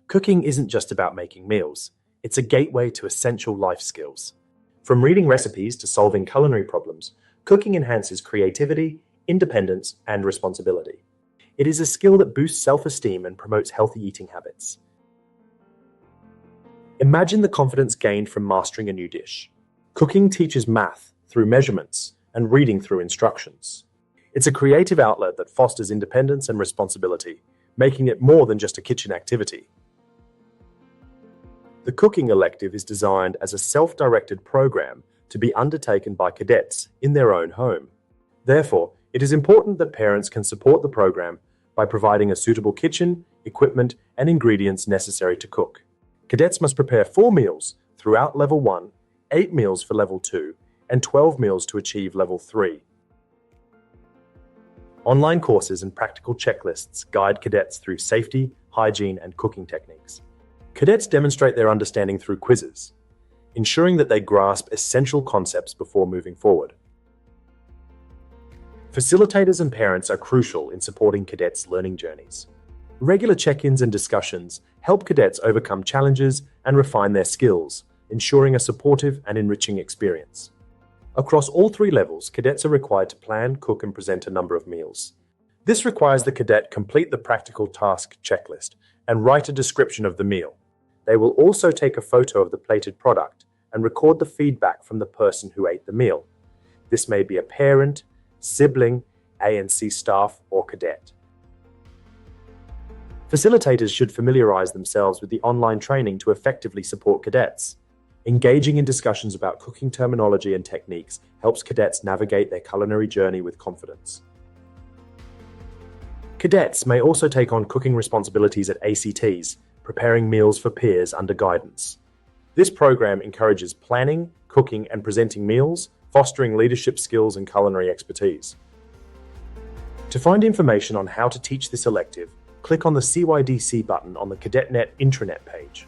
Cooking isn't just about making meals, it's a gateway to essential life skills. From reading recipes to solving culinary problems, cooking enhances creativity, independence, and responsibility. It is a skill that boosts self-esteem and promotes healthy eating habits. Imagine the confidence gained from mastering a new dish. Cooking teaches math through measurements and reading through instructions. It's a creative outlet that fosters independence and responsibility, making it more than just a kitchen activity. The cooking elective is designed as a self-directed program to be undertaken by cadets in their own home. Therefore, it is important that parents can support the program by providing a suitable kitchen, equipment, and ingredients necessary to cook. Cadets must prepare 4 meals throughout Level 1, 8 meals for Level 2, and 12 meals to achieve Level 3. Online courses and practical checklists guide cadets through safety, hygiene, and cooking techniques. Cadets demonstrate their understanding through quizzes, ensuring that they grasp essential concepts before moving forward. Facilitators and parents are crucial in supporting cadets' learning journeys. Regular check-ins and discussions help cadets overcome challenges and refine their skills, ensuring a supportive and enriching experience. Across all 3 levels, cadets are required to plan, cook, and present a number of meals. This requires the cadet complete the practical task checklist and write a description of the meal. They will also take a photo of the plated product and record the feedback from the person who ate the meal. This may be a parent, sibling, A&C staff, or cadet. Facilitators should familiarize themselves with the online training to effectively support cadets. Engaging in discussions about cooking terminology and techniques helps cadets navigate their culinary journey with confidence. Cadets may also take on cooking responsibilities at ACTs, preparing meals for peers under guidance. This program encourages planning, cooking, and presenting meals, fostering leadership skills and culinary expertise. To find information on how to teach this elective, click on the CYDC button on the CadetNet intranet page.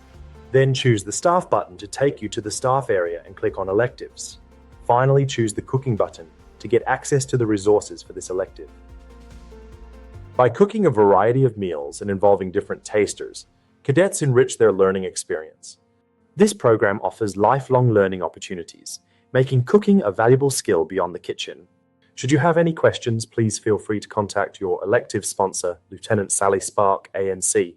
Then choose the Staff button to take you to the staff area and click on Electives. Finally, choose the Cooking button to get access to the resources for this elective. By cooking a variety of meals and involving different tasters, cadets enrich their learning experience. This program offers lifelong learning opportunities, making cooking a valuable skill beyond the kitchen. Should you have any questions, please feel free to contact your elective sponsor, Lieutenant Sally Spark, ANC,